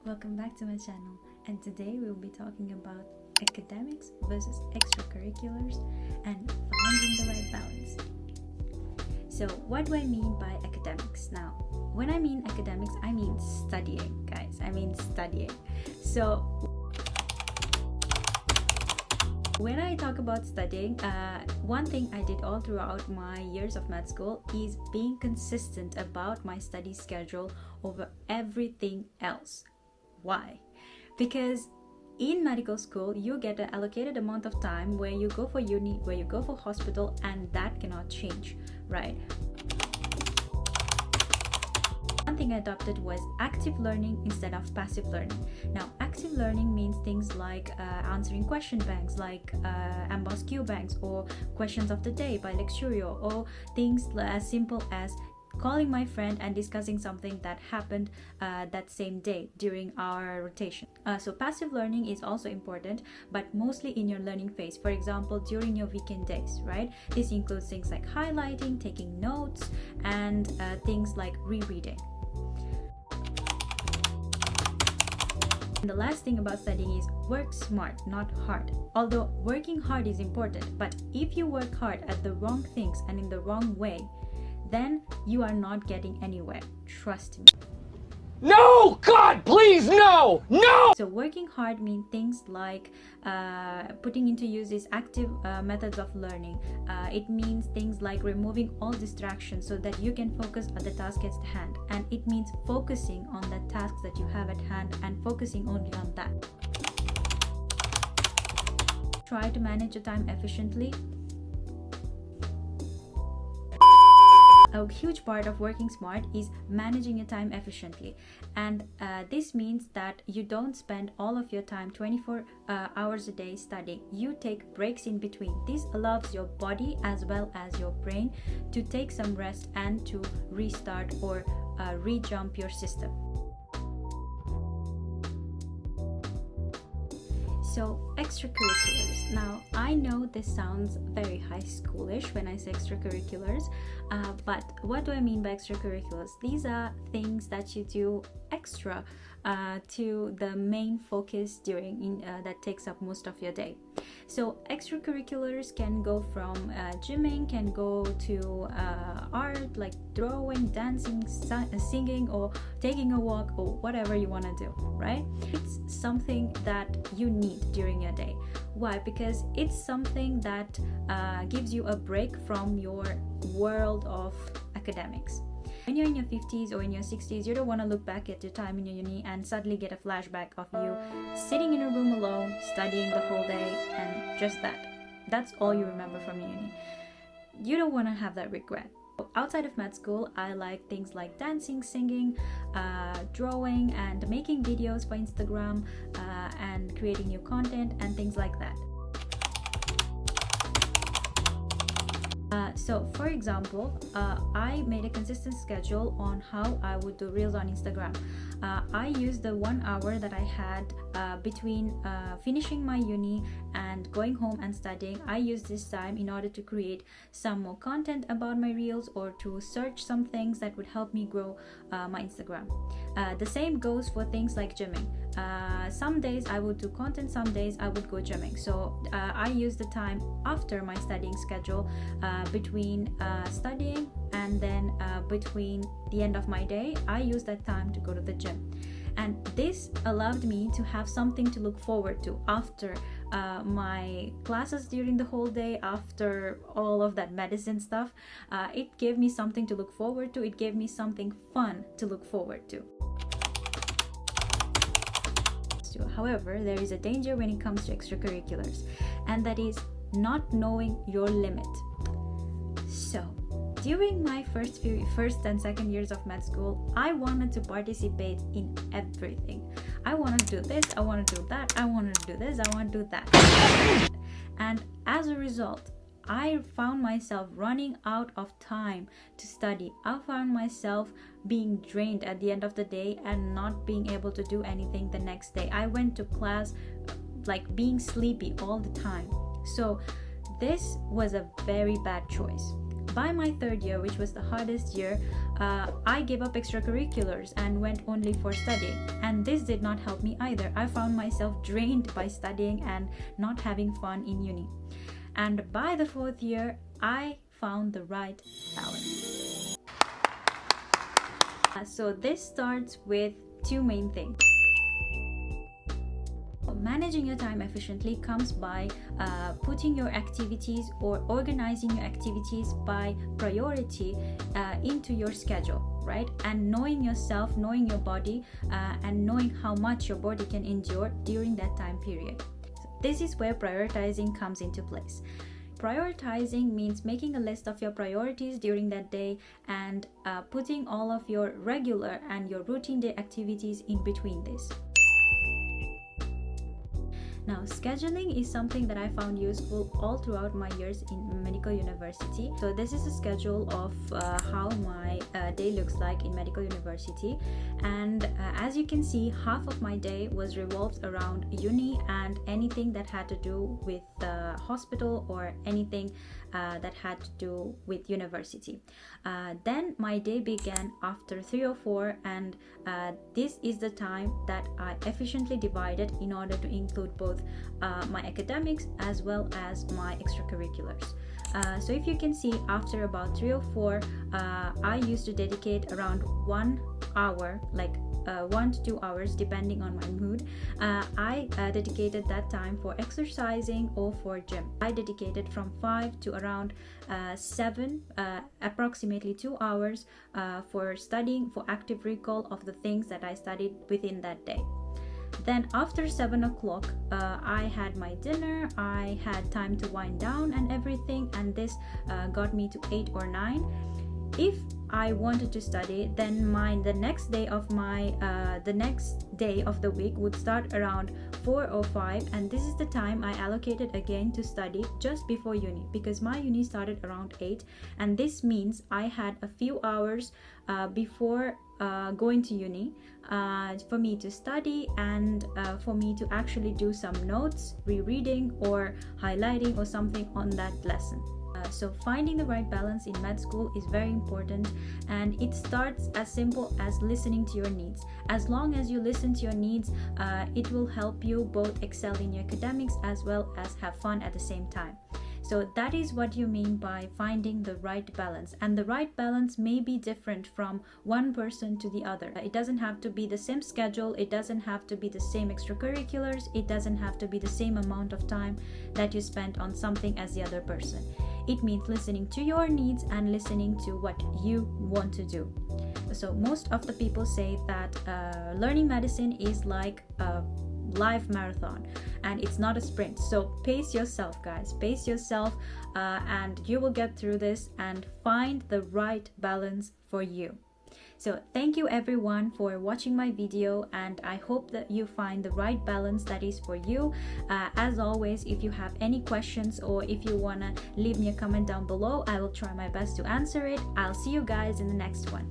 Welcome back to my channel, and today we'll be talking about academics versus extracurriculars and finding the right balance. So what do I mean by academics? Now, when I mean academics, I mean studying, guys. I mean studying. So when I talk about studying, one thing I did all throughout my years of med school is being consistent about my study schedule over everything else. Why? Because in medical school, you get an allocated amount of time where you go for uni, where you go for hospital, and that cannot change, right? One thing I adopted was active learning instead of passive learning. Now, active learning means things like answering question banks, like Amboss Q banks, or questions of the day by Lecturio, or things as simple as calling my friend and discussing something that happened that same day during our rotation. So passive learning is also important, but mostly in your learning phase. For example, during your weekend days, right? This includes things like highlighting, taking notes, and things like rereading. And the last thing about studying is work smart, not hard. Although working hard is important, but if you work hard at the wrong things and in the wrong way, then you are not getting anywhere. Trust me. No! God, please, no! No! So working hard means things like putting into use these active methods of learning. It means things like removing all distractions so that you can focus on the task at hand. And it means focusing on the tasks that you have at hand and focusing only on that. Try to manage your time efficiently. A huge part of working smart is managing your time efficiently, and this means that you don't spend all of your time 24 hours a day studying. You take breaks in between. This allows your body as well as your brain to take some rest and to restart or re-jump your system. So extracurriculars. Now, I know this sounds very high schoolish when I say extracurriculars, but what do I mean by extracurriculars? These are things that you do extra to the main focus during that takes up most of your day. So extracurriculars can go from gymming, can go to art like drawing, dancing, singing, or taking a walk, or whatever you want to do, right? It's something that you need during your day. Why? Because it's something that gives you a break from your world of academics. When you're in your 50s or in your 60s, you don't want to look back at your time in your uni and suddenly get a flashback of you sitting in a room alone, studying the whole day, and just that. That's all you remember from your uni. You don't want to have that regret. Outside of med school, I like things like dancing, singing, drawing, and making videos for Instagram, and creating new content and things like that. So for example, I made a consistent schedule on how I would do reels on Instagram. I used the 1 hour that I had between finishing my uni and going home and studying. I used this time in order to create some more content about my reels or to search some things that would help me grow my Instagram. The same goes for things like gymming. Some days I would do content, some days I would go gymming. So I use the time after my studying schedule between studying and then between the end of my day, I use that time to go to the gym. And this allowed me to have something to look forward to after my classes during the whole day, after all of that medicine stuff. It gave me something to look forward to. It gave me something fun to look forward to. However, there is a danger when it comes to extracurriculars, and that is not knowing your limit. So, during my first and second years of med school, I wanted to participate in everything. I want to do this, I want to do that, I want to do this, I want to do that. And as a result, I found myself running out of time to study. I found myself being drained at the end of the day and not being able to do anything the next day. I went to class like being sleepy all the time. So this was a very bad choice. by my third year, which was the hardest year, I gave up extracurriculars and went only for studying, and this did not help me either. I found myself drained by studying and not having fun in uni. And by the fourth year, I found the right balance. So this starts with two main things. Managing your time efficiently comes by putting your activities or organizing your activities by priority into your schedule, right? And knowing yourself, knowing your body, and knowing how much your body can endure during that time period. So this is where prioritizing comes into place. Prioritizing means making a list of your priorities during that day and putting all of your regular and your routine day activities in between this. Now, scheduling is something that I found useful all throughout my years in medical university. So this is a schedule of how my day looks like in medical university, and as you can see, half of my day was revolved around uni and anything that had to do with the hospital or anything that had to do with university. Then my day began after 3 or 4, and this is the time that I efficiently divided in order to include both my academics as well as my extracurriculars. So if you can see, after about 3 or 4, I used to dedicate around 1 hour, like 1 to 2 hours depending on my mood. I dedicated that time for exercising or for gym. I dedicated from 5 to around 7, approximately 2 hours for studying, for active recall of the things that I studied within that day. Then after 7 o'clock, I had my dinner, I had time to wind down and everything, and this got me to 8 or 9. If I wanted to study, then the next day of the week would start around 4 or 5, and this is the time I allocated again to study just before uni, because my uni started around 8, and this means I had a few hours before going to uni for me to study and for me to actually do some notes, rereading or highlighting or something on that lesson. So finding the right balance in med school is very important, and it starts as simple as listening to your needs. As long as you listen to your needs, it will help you both excel in your academics as well as have fun at the same time. So that is what you mean by finding the right balance, and the right balance may be different from one person to the other. It doesn't have to be the same schedule, it doesn't have to be the same extracurriculars, it doesn't have to be the same amount of time that you spent on something as the other person. It means listening to your needs and listening to what you want to do. So most of the people say that learning medicine is like a life marathon and it's not a sprint. So pace yourself, guys, pace yourself, and you will get through this and find the right balance for you. So thank you everyone for watching my video, and I hope that you find the right balance that is for you. As always, if you have any questions or if you wanna leave me a comment down below, I will try my best to answer it. I'll see you guys in the next one.